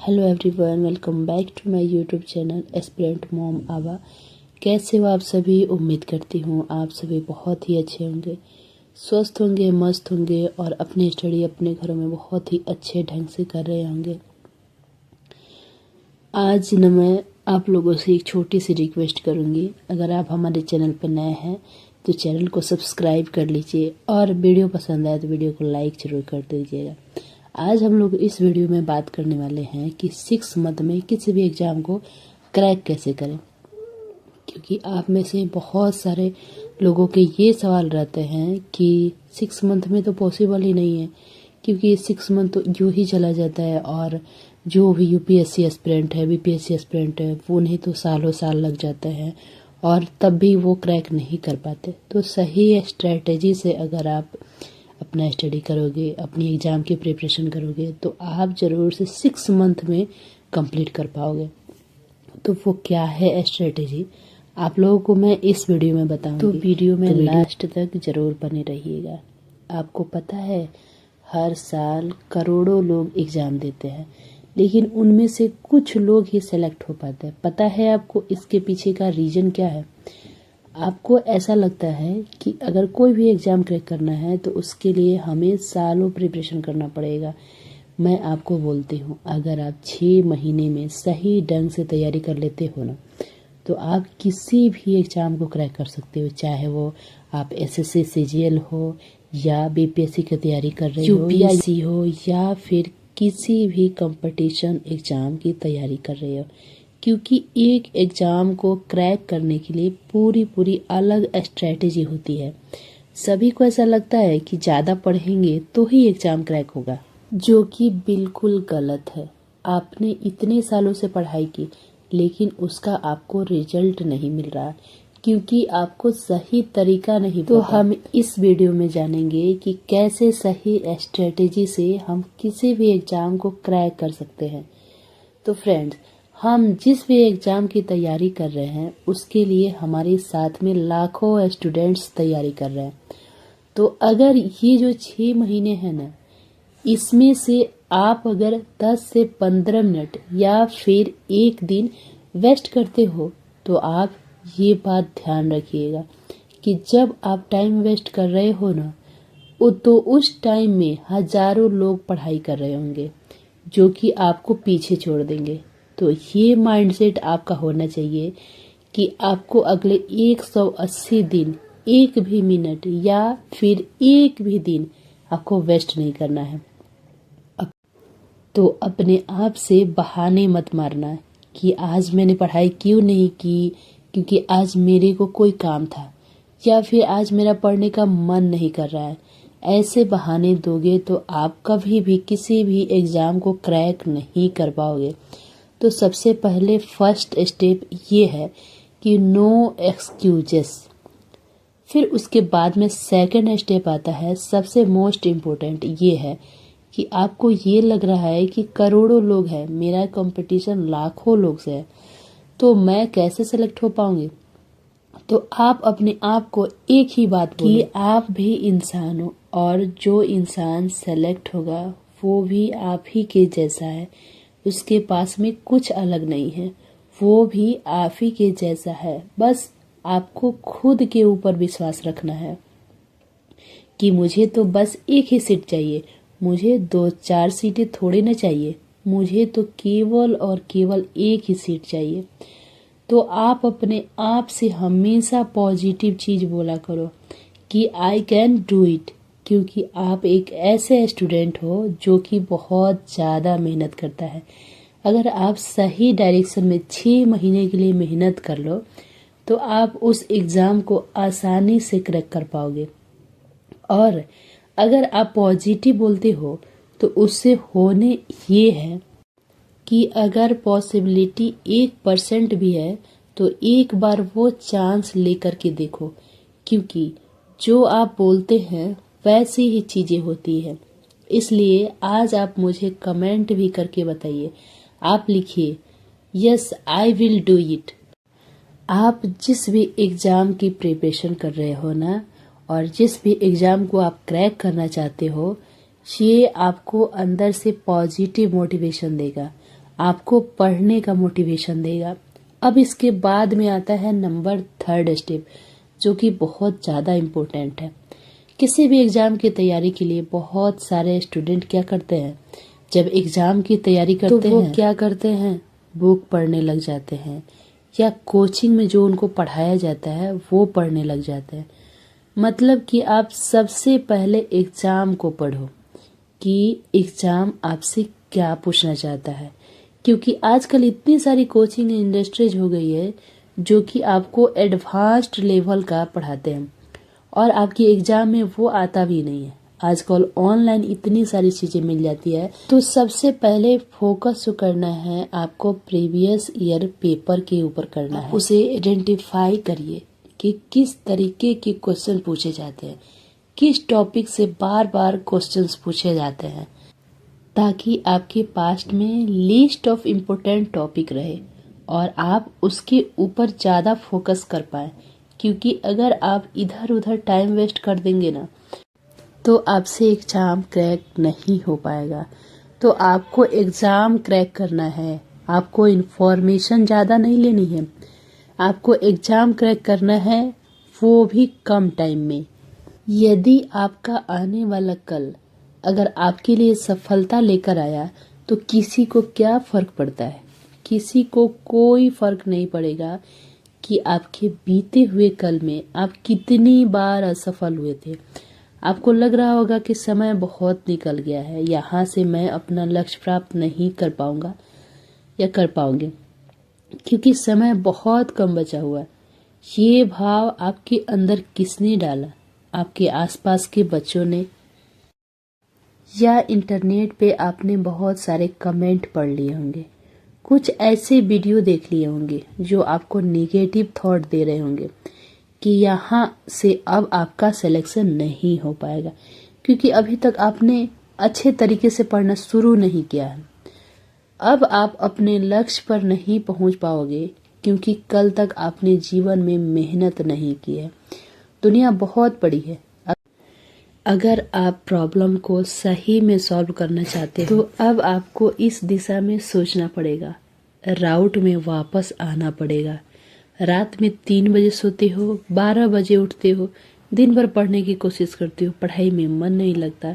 Hello everyone, welcome back to my YouTube channel aspirant mom आवा। कैसे हो आप सभी? उम्मीद करती हूँ आप सभी बहुत ही अच्छे होंगे, स्वस्थ होंगे, मस्त होंगे और अपनी स्टडी अपने घरों में बहुत ही अच्छे ढंग से कर रहे होंगे। आज न मैं आप लोगों से एक छोटी सी रिक्वेस्ट करूँगी। अगर आप हमारे चैनल पर नए हैं तो चैनल को सब्सक्राइब कर लीजिए और वीडियो पसंद आए तो वीडियो को लाइक जरूर कर दीजिएगा। आज हम लोग इस वीडियो में बात करने वाले हैं कि 6 मंथ में किसी भी एग्ज़ाम को क्रैक कैसे करें, क्योंकि आप में से बहुत सारे लोगों के ये सवाल रहते हैं कि 6 मंथ में तो पॉसिबल ही नहीं है, क्योंकि 6 मंथ तो यूँ ही चला जाता है और जो भी यूपीएससी एस्पिरेंट है, बीपीएससी एस्पिरेंट है, वो उन्हें तो सालों साल लग जाते हैं और तब भी वो क्रैक नहीं कर पाते। तो सही स्ट्रेटजी से अगर आप अपना स्टडी करोगे, अपनी एग्ज़ाम की प्रिपरेशन करोगे तो आप ज़रूर से 6 मंथ में कंप्लीट कर पाओगे। तो वो क्या है स्ट्रेटजी, आप लोगों को मैं इस वीडियो में बताऊंगी। तो वीडियो में लास्ट तक ज़रूर बने रहिएगा। आपको पता है हर साल करोड़ों लोग एग्ज़ाम देते हैं, लेकिन उनमें से कुछ लोग ही सेलेक्ट हो पाते हैं। पता है आपको इसके पीछे का रीज़न क्या है? आपको ऐसा लगता है कि अगर कोई भी एग्ज़ाम क्रैक करना है तो उसके लिए हमें सालों प्रिपरेशन करना पड़ेगा। मैं आपको बोलती हूँ, अगर आप 6 महीने में सही ढंग से तैयारी कर लेते हो ना, तो आप किसी भी एग्ज़ाम को क्रैक कर सकते हो। चाहे वो आप एसएससी सीजीएल हो या बीपीएससी की तैयारी कर रहे हो, यूपीएससी हो या फिर किसी भी कंपटीशन एग्ज़ाम की तैयारी कर रहे हो। क्योंकि एक एग्ज़ाम को क्रैक करने के लिए पूरी अलग स्ट्रेटेजी होती है। सभी को ऐसा लगता है कि ज़्यादा पढ़ेंगे तो ही एग्ज़ाम क्रैक होगा, जो कि बिल्कुल गलत है। आपने इतने सालों से पढ़ाई की, लेकिन उसका आपको रिजल्ट नहीं मिल रहा क्योंकि आपको सही तरीका नहीं पता। तो हम इस वीडियो में जानेंगे कि कैसे सही स्ट्रेटेजी से हम किसी भी एग्ज़ाम को क्रैक कर सकते हैं। तो फ्रेंड्स, हम जिस भी एग्ज़ाम की तैयारी कर रहे हैं उसके लिए हमारे साथ में लाखों स्टूडेंट्स तैयारी कर रहे हैं। तो अगर ये जो 6 महीने हैं ना, इसमें से आप अगर 10 से 15 मिनट या फिर एक दिन वेस्ट करते हो तो आप ये बात ध्यान रखिएगा कि जब आप टाइम वेस्ट कर रहे हो ना, तो उस टाइम में हजारों लोग पढ़ाई कर रहे होंगे जो कि आपको पीछे छोड़ देंगे। तो ये माइंडसेट आपका होना चाहिए कि आपको अगले 180 दिन एक भी मिनट या फिर एक भी दिन आपको वेस्ट नहीं करना है। तो अपने आप से बहाने मत मारना कि आज मैंने पढ़ाई क्यों नहीं की, क्योंकि आज मेरे को कोई काम था या फिर आज मेरा पढ़ने का मन नहीं कर रहा है। ऐसे बहाने दोगे तो आप कभी भी किसी भी एग्ज़ाम को क्रैक नहीं कर पाओगे। तो सबसे पहले फर्स्ट स्टेप ये है कि नो एक्सक्यूजेस। फिर उसके बाद में सेकंड स्टेप आता है, सबसे मोस्ट इम्पोर्टेंट ये है कि आपको ये लग रहा है कि करोड़ों लोग हैं, मेरा कंपटीशन लाखों लोग से है, तो मैं कैसे सेलेक्ट हो पाऊंगी? तो आप अपने आप को एक ही बात कि आप भी इंसान हो और जो इंसान सेलेक्ट होगा वो भी आप ही के जैसा है। उसके पास में कुछ अलग नहीं है, वो भी आप ही के जैसा है। बस आपको खुद के ऊपर विश्वास रखना है कि मुझे तो बस एक ही सीट चाहिए, मुझे 2-4 सीटें थोड़ी ना चाहिए, मुझे तो केवल और केवल एक ही सीट चाहिए। तो आप अपने आप से हमेशा पॉजिटिव चीज़ बोला करो कि आई कैन डू इट, क्योंकि आप एक ऐसे स्टूडेंट हो जो कि बहुत ज़्यादा मेहनत करता है। अगर आप सही डायरेक्शन में 6 महीने के लिए मेहनत कर लो तो आप उस एग्ज़ाम को आसानी से क्रैक कर पाओगे। और अगर आप पॉजिटिव बोलते हो तो उससे होने ये है कि अगर पॉसिबिलिटी 1% भी है तो एक बार वो चांस लेकर के देखो, क्योंकि जो आप बोलते हैं वैसी ही चीज़ें होती है। इसलिए आज आप मुझे कमेंट भी करके बताइए। आप लिखिए yes I will do it. आप जिस भी एग्ज़ाम की प्रिपरेशन कर रहे हो ना, और जिस भी एग्ज़ाम को आप क्रैक करना चाहते हो, ये आपको अंदर से पॉजिटिव मोटिवेशन देगा। आपको पढ़ने का मोटिवेशन देगा। अब इसके बाद में आता है नंबर 3 स्टेप, जो कि बहुत ज़्यादा इम्पोर्टेंट है। किसी भी एग्ज़ाम की तैयारी के लिए बहुत सारे स्टूडेंट क्या करते हैं, जब एग्ज़ाम की तैयारी करते हैं तो वो क्या करते हैं, बुक पढ़ने लग जाते हैं या कोचिंग में जो उनको पढ़ाया जाता है वो पढ़ने लग जाते हैं। मतलब कि आप सबसे पहले एग्ज़ाम को पढ़ो कि एग्ज़ाम आपसे क्या पूछना चाहता है, क्योंकि आजकल इतनी सारी कोचिंग इंडस्ट्रीज हो गई है जो कि आपको एडवांस्ड लेवल का पढ़ाते हैं और आपकी एग्ज़ाम में वो आता भी नहीं है। आजकल ऑनलाइन इतनी सारी चीज़ें मिल जाती है। तो सबसे पहले फोकस जो करना है आपको प्रीवियस ईयर पेपर के ऊपर करना है। उसे आइडेंटिफाई करिए कि किस तरीके के क्वेश्चन पूछे जाते हैं, किस टॉपिक से बार बार क्वेश्चंस पूछे जाते हैं, ताकि आपके पास्ट में लिस्ट ऑफ इम्पोर्टेंट टॉपिक रहे और आप उसके ऊपर ज़्यादा फोकस कर पाए। क्योंकि अगर आप इधर उधर टाइम वेस्ट कर देंगे ना तो आपसे एग्ज़ाम क्रैक नहीं हो पाएगा। तो आपको एग्ज़ाम क्रैक करना है, आपको इन्फॉर्मेशन ज़्यादा नहीं लेनी है, आपको एग्ज़ाम क्रैक करना है, वो भी कम टाइम में। यदि आपका आने वाला कल अगर आपके लिए सफलता लेकर आया तो किसी को क्या फ़र्क पड़ता है, किसी को कोई फ़र्क नहीं पड़ेगा कि आपके बीते हुए कल में आप कितनी बार असफल हुए थे। आपको लग रहा होगा कि समय बहुत निकल गया है, यहाँ से मैं अपना लक्ष्य प्राप्त नहीं कर पाऊंगा या कर पाऊंगे, क्योंकि समय बहुत कम बचा हुआ है। ये भाव आपके अंदर किसने डाला? आपके आसपास के बच्चों ने, या इंटरनेट पे आपने बहुत सारे कमेंट पढ़ लिए होंगे, कुछ ऐसे वीडियो देख लिए होंगे जो आपको नेगेटिव थॉट दे रहे होंगे कि यहाँ से अब आपका सिलेक्शन नहीं हो पाएगा, क्योंकि अभी तक आपने अच्छे तरीके से पढ़ना शुरू नहीं किया है। अब आप अपने लक्ष्य पर नहीं पहुंच पाओगे क्योंकि कल तक आपने जीवन में मेहनत नहीं की है। दुनिया बहुत बड़ी है। अगर आप प्रॉब्लम को सही में सॉल्व करना चाहते हो तो अब आपको इस दिशा में सोचना पड़ेगा, राउट में वापस आना पड़ेगा। रात में 3 बजे सोते हो, 12 बजे उठते हो, दिन भर पढ़ने की कोशिश करते हो, पढ़ाई में मन नहीं लगता,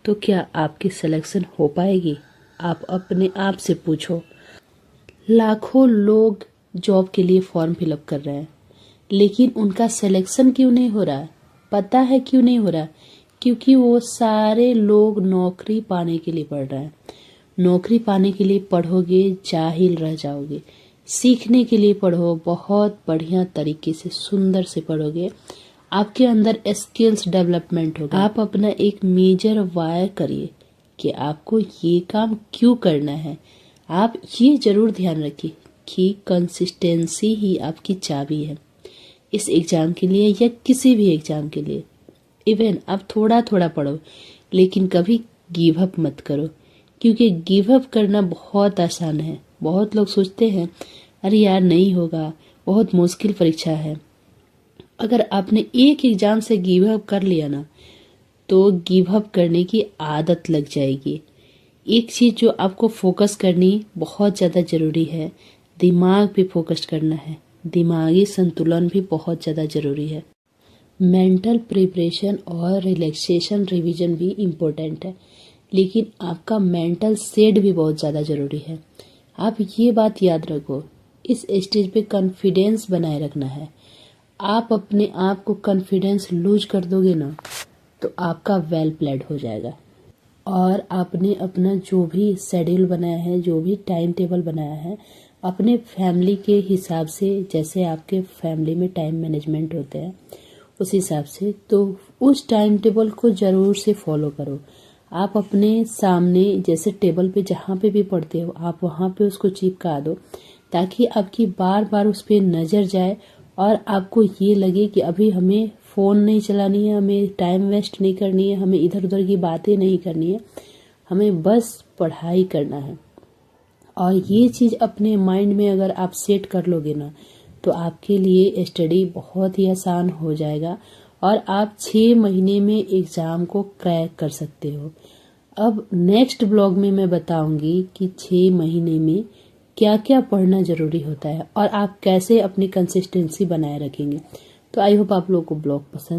तो क्या आपकी सिलेक्शन हो पाएगी? आप अपने आप से पूछो। लाखों लोग जॉब के लिए फॉर्म फिलअप कर रहे हैं, लेकिन उनका सिलेक्शन क्यों नहीं हो रहा? पता है क्यों नहीं हो रहा? क्योंकि वो सारे लोग नौकरी पाने के लिए पढ़ रहे हैं। नौकरी पाने के लिए पढ़ोगे जाहिल रह जाओगे, सीखने के लिए पढ़ो, बहुत बढ़िया तरीके से सुंदर से पढ़ोगे, आपके अंदर स्किल्स डेवलपमेंट होगा। आप अपना एक मेजर वायर करिए कि आपको ये काम क्यों करना है। आप ये जरूर ध्यान रखिए कि कंसिस्टेंसी ही आपकी चाबी है इस एग्जाम के लिए या किसी भी एग्जाम के लिए। इवन आप थोड़ा थोड़ा पढ़ो, लेकिन कभी गिव अप मत करो, क्योंकि गिव अप करना बहुत आसान है। बहुत लोग सोचते हैं अरे यार नहीं होगा, बहुत मुश्किल परीक्षा है। अगर आपने एक एग्जाम से गिव अप कर लिया ना तो गिव अप करने की आदत लग जाएगी। एक चीज जो आपको फोकस करनी बहुत ज़्यादा जरूरी है, दिमाग पे फोकस करना है। दिमागी संतुलन भी बहुत ज़्यादा जरूरी है। मेंटल प्रिपरेशन और रिलैक्सेशन रिवीजन भी इम्पोर्टेंट है, लेकिन आपका मेंटल सेट भी बहुत ज़्यादा ज़रूरी है। आप ये बात याद रखो, इस स्टेज पे कॉन्फिडेंस बनाए रखना है। आप अपने आप को कॉन्फिडेंस लूज कर दोगे ना तो आपका वेल प्लान्ड हो जाएगा। और आपने अपना जो भी शेड्यूल बनाया है, जो भी टाइम टेबल बनाया है, अपने फैमिली के हिसाब से, जैसे आपके फैमिली में टाइम मैनेजमेंट होते हैं उस हिसाब से, तो उस टाइम टेबल को ज़रूर से फॉलो करो। आप अपने सामने जैसे टेबल पे जहाँ पे भी पढ़ते हो आप वहाँ पे उसको चिपका दो, ताकि आपकी बार बार उस पर नज़र जाए और आपको ये लगे कि अभी हमें फ़ोन नहीं चलानी है, हमें टाइम वेस्ट नहीं करनी है, हमें इधर उधर की बातें नहीं करनी है, हमें बस पढ़ाई करना है। और ये चीज़ अपने माइंड में अगर आप सेट कर लोगे ना तो आपके लिए स्टडी बहुत ही आसान हो जाएगा और आप 6 महीने में एग्ज़ाम को क्रैक कर सकते हो। अब नेक्स्ट ब्लॉग में मैं बताऊंगी कि 6 महीने में क्या क्या पढ़ना जरूरी होता है और आप कैसे अपनी कंसिस्टेंसी बनाए रखेंगे। तो आई होप आप लोगों को ब्लॉग पसंद